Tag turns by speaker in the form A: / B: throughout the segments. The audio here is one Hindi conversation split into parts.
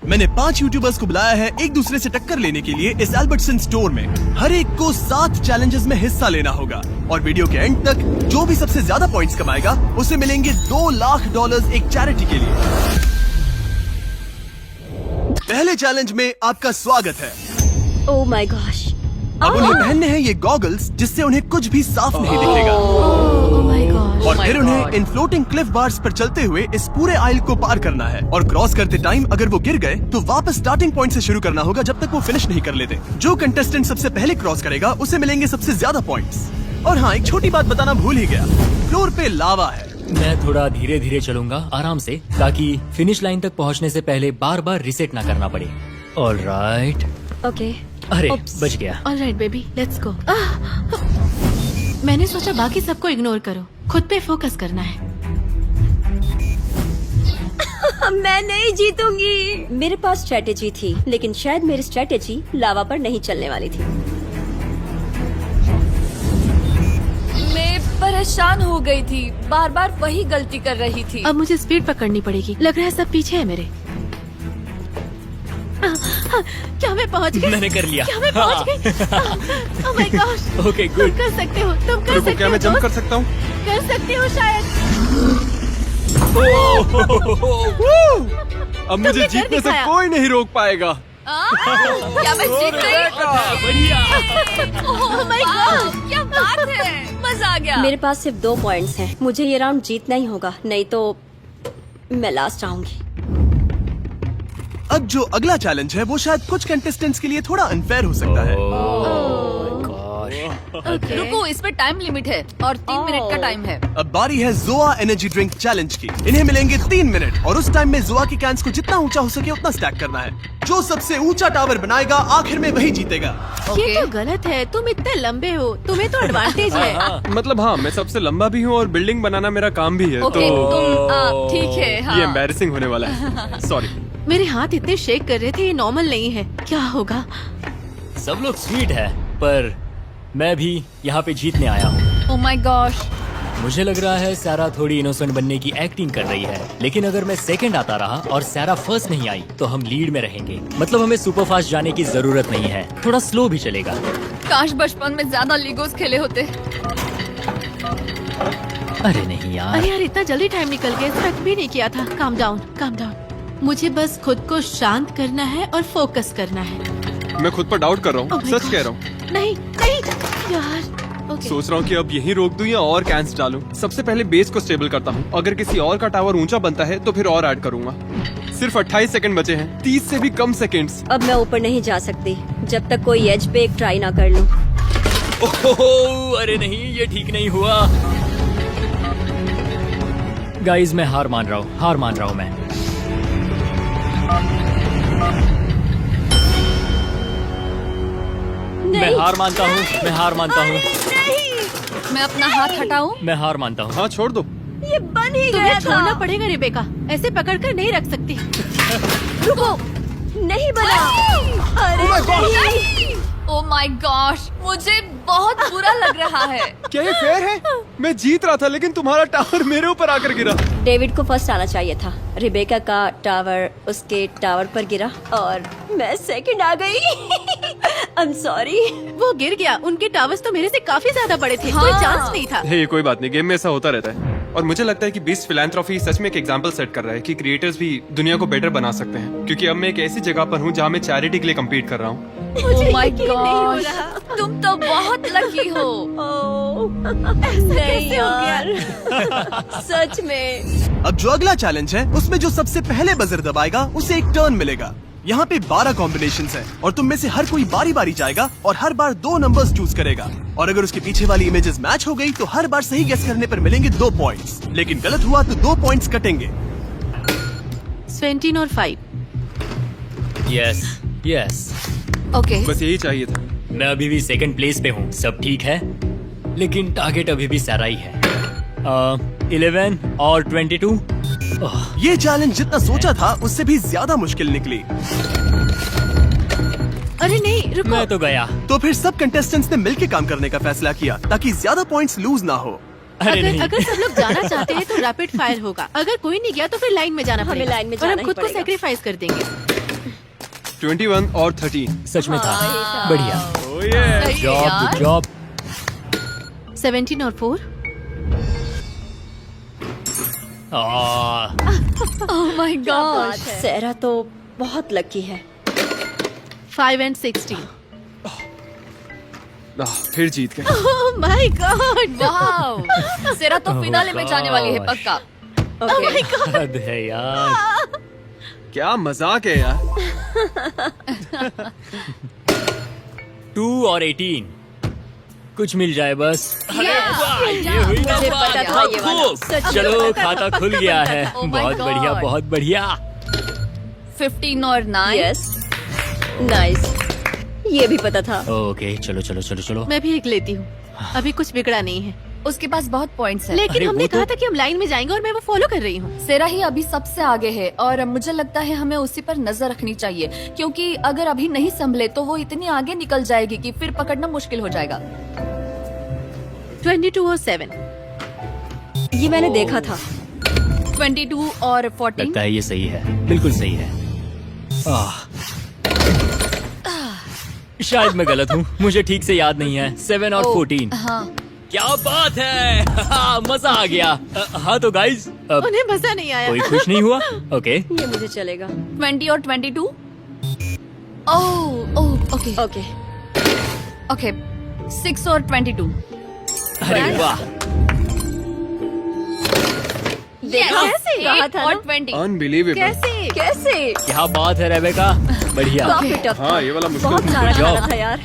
A: मैंने 5 यूट्यूबर्स को बुलाया है एक दूसरे से टक्कर लेने के लिए इस एल्बर्टसन स्टोर में। हर एक को 7 चैलेंजेस में हिस्सा लेना होगा और वीडियो के एंड तक जो भी सबसे ज्यादा पॉइंट्स कमाएगा उसे मिलेंगे $2 लाख एक चैरिटी के लिए। पहले चैलेंज में आपका स्वागत है।
B: Oh my gosh.
A: अब उन्हें पहनने हैं ये गॉगल्स जिससे उन्हें कुछ भी साफ नहीं दिखेगा।
B: Oh my gosh.
A: और फिर उन्हें इन फ्लोटिंग क्लिफ बार्स पर चलते हुए इस पूरे आइल को पार करना है और क्रॉस करते टाइम अगर वो गिर गए तो वापस स्टार्टिंग पॉइंट से शुरू करना होगा जब तक वो फिनिश नहीं कर लेते। जो कंटेस्टेंट सबसे पहले क्रॉस करेगा उसे मिलेंगे सबसे ज्यादा पॉइंट्स। और हाँ, एक छोटी बात बताना भूल ही गया, फ्लोर पे लावा है।
C: मैं थोड़ा धीरे धीरे चलूंगा, आराम से, ताकि फिनिश लाइन तक पहुंचने से पहले बार बार रिसेट ना करना पड़े। ऑलराइट।
B: ओके।
C: अरे बच गया।
D: Alright baby, let's go. मैंने सोचा बाकी सबको इग्नोर करो, खुद पे फोकस करना है।
B: मैं नहीं जीतूंगी। मेरे पास स्ट्रेटेजी थी, लेकिन शायद मेरी स्ट्रेटेजी लावा पर नहीं चलने वाली थी।
E: मैं परेशान हो गई थी, बार बार वही गलती कर रही थी।
D: अब मुझे स्पीड पकड़नी पड़ेगी। लग रहा है सब पीछे है मेरे। क्या मैं पहुंच गई?
C: मैंने कर लिया।
D: क्या मैं पहुंच गई? Oh my gosh.
C: ओके
D: तुम
C: गुड।
D: कर सकते हो, तुम कर सकते हो।
A: क्या मैं जंप कर
D: दोस्त?
A: सकता हूँ?
D: कर सकते हो शायद।
A: अब मुझे
D: तुमने कर
A: जीतने से
D: दिखाया।
A: कोई नहीं रोक पाएगा।
E: क्या मैं जीत गई?
C: बढ़िया।
D: Oh my God.
E: क्या बात है, मजा आ गया।
B: मेरे पास सिर्फ 2 पॉइंट्स हैं। मुझे ये राउंड जीतना ही होगा, नहीं तो मैं लास्ट आऊंगी।
A: अब जो अगला चैलेंज है वो शायद कुछ कंटेस्टेंट्स के लिए थोड़ा अनफेयर हो सकता है।
E: रुको, इस पे टाइम लिमिट है और 3 मिनट का टाइम है।
A: अब बारी है जोआ एनर्जी ड्रिंक चैलेंज की। इन्हें मिलेंगे 3 मिनट और उस टाइम में जोआ की कैंस को जितना ऊंचा हो सके उतना स्टैक करना है। जो सबसे ऊंचा टावर बनाएगा आखिर में वही जीतेगा।
D: ये तो गलत है, तुम इतने लंबे हो, तुम्हें तो एडवांटेज है।
F: मतलब हाँ, मैं सबसे लंबा भी हूँ और बिल्डिंग बनाना मेरा काम भी है।
E: ओके,
F: तो
E: तुम ठीक है। हाँ।
F: ये एम्बैरेसिंग होने वाला है। सॉरी।
D: मेरे हाथ इतने शेक कर रहे थे, ये नॉर्मल नहीं है। क्या होगा?
C: सब लोग स्वीट है, पर मैं भी यहाँ पे जीतने आया हूँ।
E: Oh my gosh.
C: मुझे लग रहा है सारा थोड़ी इनोसेंट बनने की एक्टिंग कर रही है, लेकिन अगर मैं सेकंड आता रहा और सारा फर्स्ट नहीं आई तो हम लीड में रहेंगे। मतलब हमें सुपर फास्ट जाने की जरूरत नहीं है, थोड़ा स्लो भी चलेगा।
E: काश बचपन में ज्यादा लीगोस खेले होते।
C: अरे नहीं यार।
D: अरे यार, इतना जल्दी टाइम निकल गया, एक्सपेक्ट भी नहीं किया था। Calm down, calm down. मुझे बस खुद को शांत करना है और फोकस करना है।
F: मैं खुद पर डाउट कर रहा
D: Oh
F: हूँ,
D: my
F: सच
D: God.
F: कह रहा हूँ।
D: नहीं नहीं यार। ओके।
F: सोच रहा हूँ कि अब यही रोक दूं या और कैंस डालूं। सबसे पहले बेस को स्टेबल करता हूँ। अगर किसी और का टावर ऊंचा बनता है तो फिर और ऐड करूंगा। सिर्फ 28 सेकंड बचे हैं, 30 से भी कम सेकंड्स।
B: अब मैं ऊपर नहीं जा सकती जब तक कोई एज पे एक ट्राई ना कर लूं।
C: ओहो, अरे नहीं, ये ठीक नहीं हुआ। गाइस, मैं हार मान रहा हूँ मैं। मैं हार मानता हूँ।
E: मैं अपना हाथ हटाऊं?
C: मैं हार मानता हूँ।
F: हाँ, छोड़ दो।
B: ये बन ही
D: तुम्हें
B: गया
D: छोड़ना
B: था।
D: पड़ेगा रेबेका, ऐसे पकड़कर नहीं रख सकती।
B: रुको, नहीं बना। अरे नहीं।
E: ओह माय गॉश, मुझे बहुत बुरा लग रहा है।
F: क्या ये फेयर है? मैं जीत रहा था लेकिन तुम्हारा टावर मेरे ऊपर आकर गिरा।
B: डेविड को फर्स्ट आना चाहिए था। रिबेका का टावर उसके टावर पर गिरा और मैं सेकंड आ गई। I am sorry.
D: वो गिर गया, उनके टावर्स तो मेरे से काफी ज्यादा बड़े थे।
E: हाँ।
D: कोई चांस नहीं था।
F: हे, कोई बात नहीं, गेम में ऐसा होता रहता है। और मुझे लगता है कि बीस्ट फिलैंथ्रोपी सच में एक एग्जांपल सेट कर रहा है कि क्रिएटर्स भी दुनिया को बेटर बना सकते हैं। क्योंकि अब मैं एक ऐसी जगह पर हूँ जहाँ मैं चैरिटी के लिए कम्पीट कर रहा हूँ।
E: ओह माय
D: यकीन नहीं हो
E: गॉश,
D: रहा।
E: तुम तो बहुत लकी हो।
B: नहीं यार। सच में।
A: अब जो अगला चैलेंज है उसमें जो सबसे पहले बजर दबाएगा उसे एक टर्न मिलेगा। यहाँ पे 12 कॉम्बिनेशंस हैं और तुम में से हर कोई बारी बारी जाएगा और हर बार 2 नंबर्स चूज करेगा। और अगर उसके पीछे वाली इमेजेस मैच हो गई तो हर बार सही गेस करने पर मिलेंगे 2 पॉइंट्स, लेकिन गलत हुआ तो 2 पॉइंट्स कटेंगे।
D: 17 और 5।
C: यस।
E: ओके,
F: बस यही चाहिए था।
C: मैं अभी भी सेकंड प्लेस पे हूँ, सब ठीक है, लेकिन टारगेट अभी भी सारा ही है। 11 और 22।
A: ये चैलेंज जितना सोचा था उससे भी ज्यादा मुश्किल निकली।
D: अरे नहीं, रुको।
C: मैं तो गया।
A: तो फिर सब कंटेस्टेंट्स ने मिलकर काम करने का फैसला किया ताकि ज्यादा पॉइंट्स लूज ना हो।
C: अरे नहीं।
D: अगर सब लोग जाना चाहते हैं तो रैपिड फायर होगा। अगर कोई नहीं गया तो फिर लाइन में जाना
B: हमें
D: पड़ेगा
B: लाइन में
D: और
B: जाना
D: हम
B: ही
D: खुद को
B: पड़ेगा।
D: सेक्रीफाइस कर देंगे।
F: 21 और 13।
C: सच में था।
B: हाँ,
C: बढ़िया।
E: सही
C: जॉब
E: यार।
C: Good job.
D: 17 और 4।
E: Oh my God.
B: सेरा तो बहुत लकी है।
D: 5 and 16।
F: फिर जीत गए।
D: Oh my God.
E: वाओ, सेरा तो
C: Oh
E: फिनाले में जाने वाली है
C: gosh.
E: पक्का।
B: ओके
C: हद है यार।
F: क्या मजाक है यार।
C: 2 और 18 कुछ मिल जाए बस। अरे वाह, ये हुई ना
B: मुझे
C: बात।
B: पता था ये वाला।
C: खूब।
B: सच में
C: चलो
B: पता था।
C: खाता खुल गया है।
E: Oh my
C: बहुत बढ़िया
E: God.
C: बहुत बढ़िया।
E: 15 और 9।
B: यस नाइस, ये भी पता था।
C: ओके चलो चलो चलो चलो।
D: मैं भी एक लेती हूँ। अभी कुछ बिगड़ा नहीं है।
E: उसके पास बहुत पॉइंट्स हैं।
D: लेकिन
C: अरे
D: हमने
C: वो तो-
D: कहा था कि हम लाइन में जाएंगे और मैं वो फॉलो कर रही हूँ।
E: सेरा ही अभी सबसे आगे है और मुझे लगता है हमें उसी पर नजर रखनी चाहिए, क्योंकि अगर अभी नहीं संभले तो वो इतनी आगे निकल जाएगी कि फिर पकड़ना मुश्किल हो जाएगा।
D: 22 और 7।
B: ये मैंने देखा था।
E: 22 और 14।
C: लगता है ये सही है, बिल्कुल सही है। शायद मैं गलत हूँ, मुझे ठीक से याद नहीं है। 7 और 14।
E: हाँ,
C: क्या बात है। मजा आ गया। हाँ तो गाइज
D: उन्हें मजा नहीं आया।
C: कोई खुश नहीं हुआ? ओके
B: ये मुझे चलेगा।
E: 20 और 22। ओह ओह ओके
B: ओके
E: ओके। 6 और 22।
C: अरे वाह।
B: देखा
E: Yes,
B: कहा
E: 8
B: था
E: और
B: ना।
E: 20।
F: अनबिलीवेबल।
D: कैसे?
B: कैसे?
C: क्या बात है रेबेका, बढ़िया।
B: काफी टफ
F: हाँ
B: था।
F: ये वाला मुश्किल
B: बहुत
F: था।
B: सारा
C: Good job.
B: खाना था यार।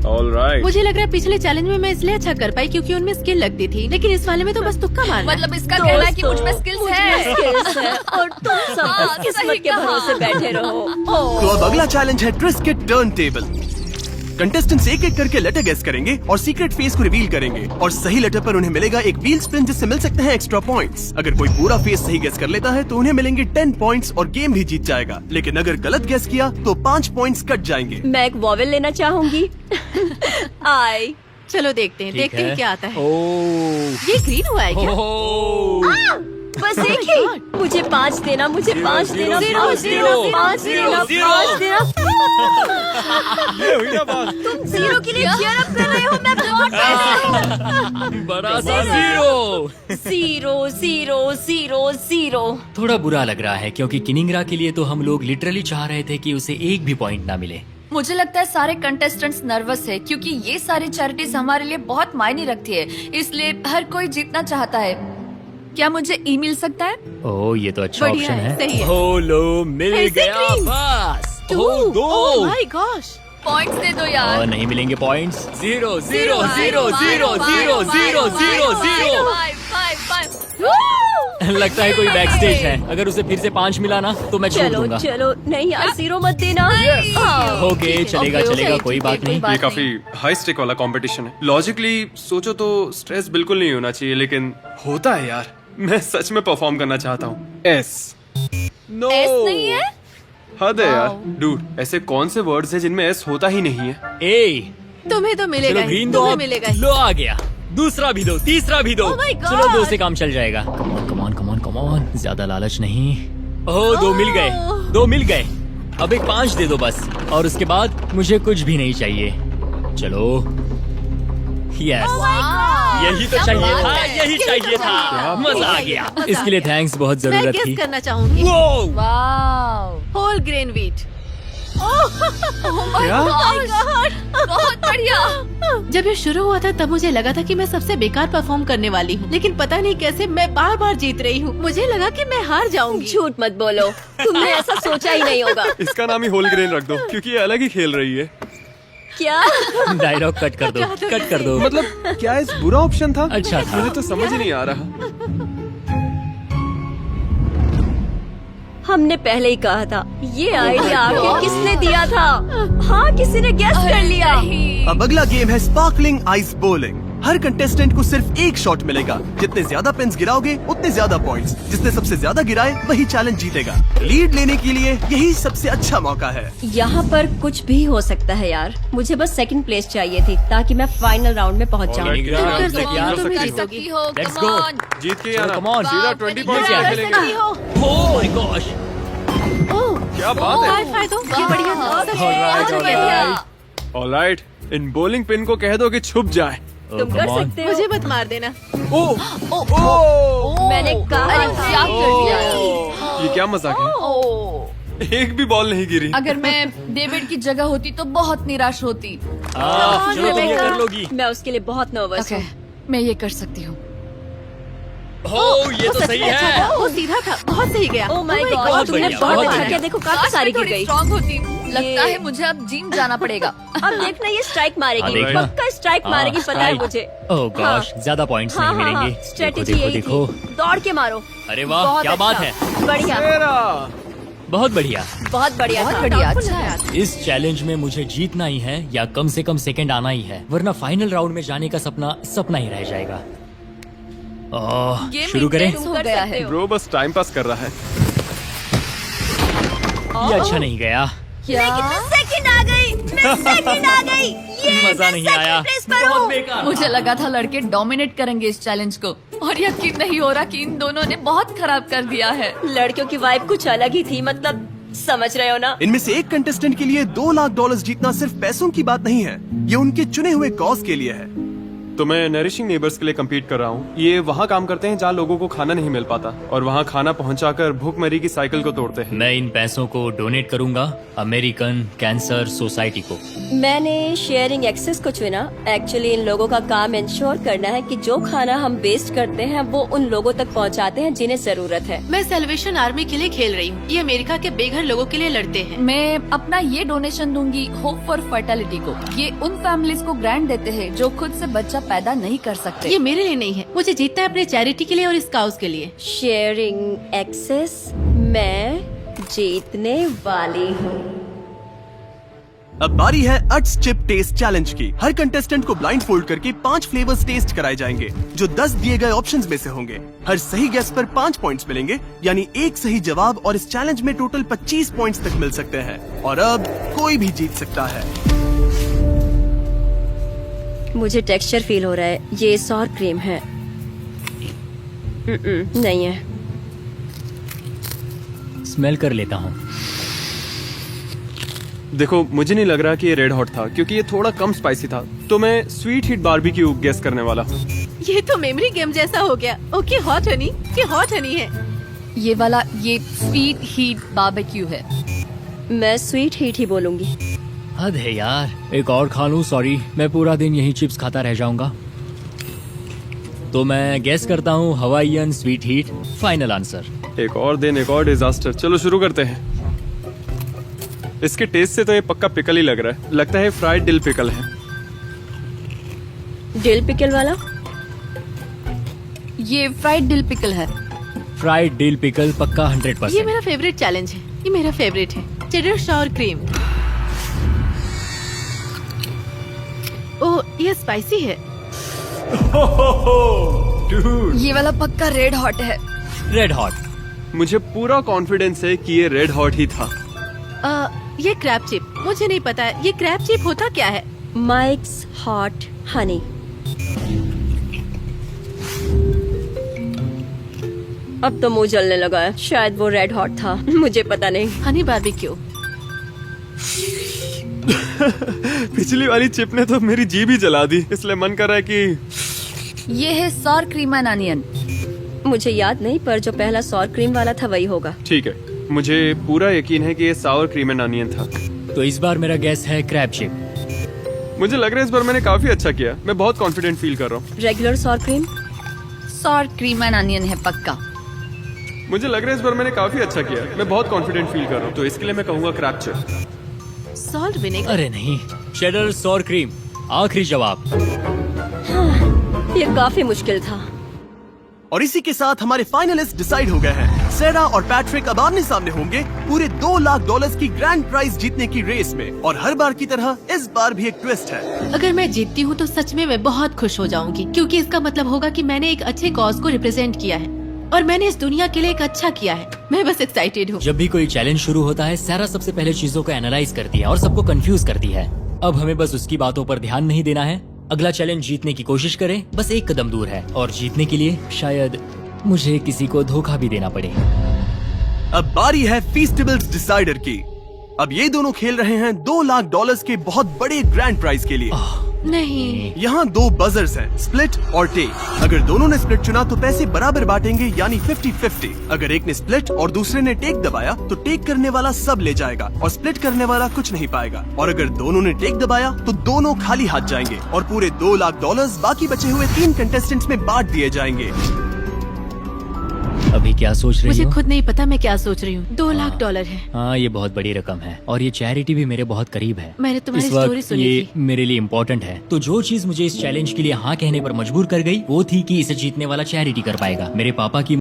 F: ऑलराइट।
D: मुझे लग रहा है पिछले चैलेंज में मैं इसलिए अच्छा कर पाई क्योंकि उनमें स्किल लगती थी, लेकिन इस वाले में तो बस तुक्का मारना।
E: मतलब इसका कहना है कि मुझ में स्किल्स है।
B: स्किल्स है और तुम सब
E: हाँ,
B: बस किस्मत
E: सही
B: के
E: कहा।
B: भरोसे बैठे रहो।
A: तो अब अगला चैलेंज है ट्विस्ट के टर्न टेबल। कंटेस्टेंट्स एक एक करके लेटर गेस करेंगे और सीक्रेट फेस को रिवील करेंगे और सही लेटर पर उन्हें मिलेगा एक व्हील स्पिन जिससे मिल सकते हैं एक्स्ट्रा पॉइंट्स। अगर कोई पूरा फेस सही गेस कर लेता है तो उन्हें मिलेंगे 10 पॉइंट्स और गेम भी जीत जाएगा, लेकिन अगर गलत गेस किया तो 5 पॉइंट्स कट जाएंगे।
B: मैं एक वॉवेल लेना चाहूंगी। आई
D: चलो देखते हैं,
C: ठीक
D: देखते हैं क्या आता है।
C: ओह
D: ये ग्रीन हुआ है क्या?
C: ओह।
B: बस एक ही। मुझे 5 देना, मुझे 5 देना, 5 देना, 5 देना, 5 देना।
F: ये हुई ना बात।
B: तुम जीरो के लिए cheer up कर रहे हो, मैं बहुत
C: बड़ा सा 0।
B: 0 0 0 0।
C: थोड़ा बुरा लग रहा है क्योंकि किनिंगरा के लिए तो हम लोग लिटरली चाह रहे थे कि उसे एक भी पॉइंट ना मिले।
E: मुझे लगता है सारे कंटेस्टेंट्स नर्वस है क्योंकि ये सारी चैरिटीज हमारे लिए बहुत मायने रखती है, इसलिए हर कोई जीतना चाहता है। क्या मुझे ई मिल सकता है?
C: ओह ये तो अच्छा
D: बढ़िया
C: ऑप्शन
D: है,
C: है।
D: सही है।
C: ओ लो मिल
D: फिर से
C: गया
D: green।
C: बस।
D: 2।
C: ओह 2।
D: Oh my gosh।
E: पॉइंट्स दे दो यार।
C: और नहीं मिलेंगे पॉइंट्स। 0 0 0 0 0 0 0 0।
E: 5 5
C: लगता है कोई बैक स्टेज है। अगर उसे फिर से 5 मिला ना तो मैं छोड़
B: चलो
C: दूंगा।
B: चलो, नहीं यार 0 मत देना। हाँ।
C: ओके चलेगा
E: ओके,
C: चलेगा,
E: ओके,
C: कोई
E: ठीक है,
C: बात
E: कोई
C: नहीं।
E: बात
F: ये काफी हाई स्टेक वाला कंपटीशन है। लॉजिकली सोचो तो स्ट्रेस बिल्कुल नहीं होना चाहिए, लेकिन होता है यार। मैं सच में परफॉर्म करना चाहता हूँ। एस नो
E: एस नहीं है?
F: हद है यार।
E: Wow.
F: डूड ऐसे कौन से वर्ड्स हैं जिनमें एस होता ही नहीं है?
C: ए
D: तुम्हें तो मिलेगा
C: चलो
D: ही,
C: ग्रीन दो,
D: तुम्हें
C: अब।
D: मिलेगा ही।
C: लो आ गया। दूसरा भी दो, तीसरा भी दो।
D: Oh my God!
C: चलो 2 से काम चल जाएगा। कमॉन कमॉन कमॉन कमॉन, ज्यादा लालच नहीं। ओह 2 मिल गए, 2 मिल गए। अब एक 5 दे दो बस, और उसके बाद मुझे कुछ भी नहीं चाहिए। चलो यस, यही तो चाहिए था, यही चाहिए था। मजा आ गया। इसके लिए थैंक्स, बहुत
D: मैं
C: जरूरत
D: गेस
C: थी।
D: करना चाहूंगी।
C: वो
E: वाओ,
D: होल ग्रेन व्हीट।
F: क्या?
E: बहुत बढ़िया।
D: जब ये शुरू हुआ था तब मुझे लगा था कि मैं सबसे बेकार परफॉर्म करने वाली हूँ, लेकिन पता नहीं कैसे मैं बार बार जीत रही हूँ। मुझे लगा कि मैं हार जाऊंगी।
B: झूठ मत बोलो, तुमने ऐसा सोचा ही नहीं होगा।
F: इसका नाम ही होल ग्रेन रख दो, क्योंकि ये अलग ही खेल रही है।
B: क्या?
C: डायलॉग कट कर दो, कट कर दो।
F: मतलब क्या इस बुरा ऑप्शन था?
C: अच्छा था।
F: मुझे तो समझ ही नहीं आ रहा।
B: हमने पहले ही कहा था, ये आइडिया आखिर किसने दिया था? हाँ, किसी ने गेस कर लिया।
A: अब अगला गेम है स्पार्कलिंग आइस बोलिंग। हर कंटेस्टेंट को सिर्फ एक शॉट मिलेगा। जितने ज्यादा पेन्स गिराओगे उतने ज्यादा पॉइंट्स। जिसने सबसे ज्यादा गिराए वही चैलेंज जीतेगा। लीड लेने के लिए यही सबसे अच्छा मौका है।
B: यहाँ पर कुछ भी हो सकता है यार। मुझे बस सेकंड प्लेस चाहिए थी ताकि मैं फाइनल राउंड में पहुँच जाऊँ।
C: Alright,
D: तुम कर
C: Alright,
D: सकती
C: यार,
D: हो, तुम ही
F: कर
D: जीतोगी।
E: सकती हो,
C: Let's
E: come
C: go.
E: on.
F: जीत के
C: चलो,
F: आना।
C: come on.
F: सीधा
E: वाह,
F: 20
E: very
F: पॉइंट्स
C: good.
F: मिलेंगे।
D: सकती हो।
C: Oh my gosh.
D: ओह,
F: क्या बात है।
D: हाई फाई दो, ये बढ़िया था।
E: बहुत
C: Alright,
E: बढ़िया।
C: alright.
F: ऑलराइट, इन बॉलिंग पिन को कह दो कि छुप जाए।
C: Oh,
B: तुम
C: come
B: कर
C: on.
B: सकते हो।
D: मुझे मत मार देना।
B: मैंने कहा
E: अरे क्या कर दिया
F: ये क्या मजाक है?
E: ओह,
F: एक भी बॉल नहीं गिरी।
E: अगर मैं डेविड की जगह होती तो बहुत निराश होती।
C: चलो तुम ये कर लोगी।
B: मैं उसके लिए बहुत नर्वस
E: ओके,
B: हूँ।
E: मैं ये कर सकती हूँ।
C: Oh, ये तो सही
D: अच्छा था,
C: है।
D: वो सीधा था, बहुत सही गया।
B: Oh my
D: Oh my
B: God,
C: बहुत
B: तुमने
C: बढ़िया,
B: बहुत
C: बहुत
B: अच्छा
C: बढ़िया।
B: किया। देखो काफी
E: काश
B: सारी
E: मैं
B: गिर
E: थोड़ी
B: गई।
E: स्ट्रांग होती। लगता है
B: ये-
E: मुझे अब जिम जाना पड़ेगा।
B: अब देखना ये स्ट्राइक मारेगी।
C: देखना।
B: पक्का स्ट्राइक मारेगी, पता है
C: strike.
B: मुझे।
C: Oh gosh, ज्यादा पॉइंट्स नहीं मिलेंगे।
B: स्ट्रेटेजी
C: देखो
B: यही
C: देखो
B: थी। दौड़ के मारो।
C: अरे वाह,
B: बहुत
C: क्या बात
B: अच्छा।
C: है।
B: बढ़िया,
C: बहुत बढ़िया।
B: बहुत बढ़िया
E: बहुत
B: था।
E: बढ़िया,
D: Doubtful
E: अच्छा
D: लग
E: है।
D: रहा था।
C: इस चैलेंज में मुझे जीतना ही है या कम से कम सेकंड आना ही है, वरना फाइनल राउंड में जाने का सपना सपना ही रह जाएगा।
E: गेम
C: शुरू करें?
E: intense हो गया है।
F: ब्रो बस टाइम पास कर रहा है।
C: ये अच्छा नहीं गया।
E: क्या?
B: सेकंड आ गई, मैं सेकंड आ गई। ये
C: मजा नहीं आया।
B: प्लेस पर
C: बहुत
B: हूँ।
C: बेकार।
E: मुझे लगा था लड़के डोमिनेट करेंगे इस चैलेंज को, और यकीन नहीं हो रहा कि इन दोनों ने बहुत खराब कर दिया है।
B: लड़कियों की वाइब कुछ अलग ही थी, मतलब समझ रहे हो ना।
A: इनमें से एक कंटेस्टेंट के लिए $2 लाख जीतना सिर्फ पैसों की बात नहीं है, ये उनके चुने हुए कॉज के लिए है।
F: तो मैं नरिशिंग नेबर्स के लिए compete कर रहा हूँ। ये वहाँ काम करते हैं जहाँ लोगों को खाना नहीं मिल पाता, और वहाँ खाना पहुँचाकर भूखमरी की साइकिल को तोड़ते हैं।
C: मैं इन पैसों को डोनेट करूंगा अमेरिकन कैंसर सोसाइटी को।
B: मैंने शेयरिंग एक्सेस को चुना। एक्चुअली इन लोगों का काम इंश्योर करना है कि जो खाना हम वेस्ट करते हैं वो उन लोगों तक पहुंचाते हैं जिन्हें जरूरत है।
D: मैं सेल्वेशन आर्मी के लिए खेल रही हूँ। ये अमेरिका के बेघर लोगों के लिए लड़ते हैं।
E: मैं अपना ये डोनेशन दूंगी होप फॉर फर्टिलिटी को। ये उन फैमिलीज को ग्रांट देते हैं जो खुद से बच्चा पैदा नहीं कर सकते।
D: ये मेरे लिए नहीं है, मुझे जीतना है अपने चैरिटी के लिए और इस काउज के लिए।
B: शेयरिंग एक्सेस मैं जीतने वाली हूँ।
A: अब बारी है अट्स चिप टेस्ट चैलेंज की। हर कंटेस्टेंट को ब्लाइंड फोल्ड करके 5 फ्लेवर्स टेस्ट कराए जाएंगे जो 10 दिए गए ऑप्शंस में से होंगे। हर सही गेस पर 5 पॉइंट्स मिलेंगे, यानी एक सही जवाब और इस चैलेंज में टोटल 25 पॉइंट्स तक मिल सकते हैं। और अब कोई भी जीत सकता है।
B: मुझे टेक्सचर फील हो रहा है, ये सॉर क्रीम है। नहीं है।
C: स्मेल कर लेता हूँ।
F: देखो, मुझे नहीं लग रहा कि ये रेड हॉट था, क्योंकि ये थोड़ा कम स्पाइसी था। तो मैं स्वीट हीट बारबेक्यू गेस करने वाला हूँ।
D: ये तो मेमोरी गेम जैसा हो गया। ओके, हॉट हनी, ये हॉट हनी है।
E: ये वाला ये स्वीट हीट बारबेक्यू है।
B: मैं स्वीट हीट ही बोलूंगी।
C: हद है यार, एक और खा लूं। सॉरी, मैं पूरा दिन यही चिप्स खाता रह जाऊंगा। तो मैं गेस करता हूँ Hawaiian sweet heat. Final answer.
F: एक और दिन, एक और डिजास्टर। चलो शुरू करते हैं। इसके टेस्ट से तो ये पक्का पिकल ही लग रहा है। लगता है फ्राइड डिल पिकल है।
B: डिल पिकल वाला?
E: ये फ्राइड डिल पिकल है।
C: फ्राइड डिल पिकल पक्का
D: ये
C: 100%।
D: मेरा फेवरेट चैलेंज है। ये मेरा फेवरेट है। Cheddar sure cream. ओह, ये स्पाइसी है।
E: ये वाला पक्का रेड हॉट है।
C: Red hot.
F: मुझे पूरा कॉन्फिडेंस है कि ये रेड हॉट ही था।
D: ये क्रैब चिप। मुझे नहीं पता ये क्रैब चिप होता क्या है।
B: Mics hot Honey. अब तो मुंह जलने लगा है। शायद वो रेड हॉट था, मुझे पता नहीं।
D: हनी बारबेक्यू।
F: पिछली वाली चिप ने तो मेरी जीभ ही जला दी, इसलिए मन कर रहा है कि
E: ये है सॉर क्रीम एंड अनियन।
B: मुझे याद नहीं, पर जो पहला सॉर क्रीम वाला था वही होगा।
F: ठीक है। मुझे पूरा यकीन है कि ये सावर क्रीम एंड अनियन था।
C: तो इस बार मेरा गेस है क्रैब चिप।
F: मुझे लग रहा है इस बार मैंने काफी अच्छा किया। मैं बहुत कॉन्फिडेंट फील कर रहा हूँ।
B: Regular sour cream?
E: Sour cream and onion है पक्का।
F: मुझे लग रहा है इस बार मैंने काफी अच्छा किया। मैं बहुत कॉन्फिडेंट फील कर रहा हूँ, तो इसके लिए मैं कहूंगा क्रैब चिप।
D: Salt vinegar.
C: अरे नहीं, चेडर सॉर क्रीम। आखिरी जवाब।
B: ये काफी मुश्किल था।
A: और इसी के साथ हमारे फाइनलिस्ट डिसाइड हो गए हैं। सेरा और पैट्रिक अब आमने सामने होंगे पूरे $2 लाख की ग्रैंड प्राइज जीतने की रेस में। और हर बार की तरह इस बार भी एक ट्विस्ट है।
D: अगर मैं जीतती हूँ तो सच में मैं बहुत खुश हो जाऊंगी, क्योंकि इसका मतलब होगा कि मैंने एक अच्छे कॉज को रिप्रेजेंट किया है और मैंने इस दुनिया के लिए एक अच्छा किया है। मैं बस एक्साइटेड हूँ।
C: जब भी कोई चैलेंज शुरू होता है, सारा सबसे पहले चीजों को एनालाइज करती है और सबको कंफ्यूज करती है। अब हमें बस उसकी बातों पर ध्यान नहीं देना है। अगला चैलेंज जीतने की कोशिश करें, बस एक कदम दूर है। और जीतने के लिए शायद मुझे किसी को धोखा भी देना पड़े।
A: अब बारी है फीस्टिबल्स डिसाइडर की। अब ये दोनों खेल रहे हैं $2 लाख के बहुत बड़े ग्रैंड प्राइज के लिए।
D: नहीं,
A: यहाँ 2 बजर्स हैं, स्प्लिट और टेक। अगर दोनों ने स्प्लिट चुना तो पैसे बराबर बांटेंगे, यानी 50-50। अगर एक ने स्प्लिट और दूसरे ने टेक दबाया तो टेक करने वाला सब ले जाएगा और स्प्लिट करने वाला कुछ नहीं पाएगा। और अगर दोनों ने टेक दबाया तो दोनों खाली हाथ जाएंगे और पूरे $2 लाख बाकी बचे हुए 3 कंटेस्टेंट्स में बांट दिए जाएंगे।
C: अभी क्या सोच रही
D: मुझे
C: हो?
D: खुद नहीं पता मैं क्या सोच रही हूँ। $2 लाख है।
C: हाँ, ये बहुत बड़ी रकम है और ये चैरिटी भी मेरे बहुत करीब है।
D: मैंने तुम्हारी
C: इस वक्त
D: स्टोरी सुनी
C: ये
D: थी।
C: मेरे लिए इम्पोर्टेंट है। तो जो चीज मुझे इस चैलेंज के लिए हाँ कहने पर मजबूर कर गई वो थी कि इसे जीतने वाला चैरिटी कर पाएगा। मेरे पापा की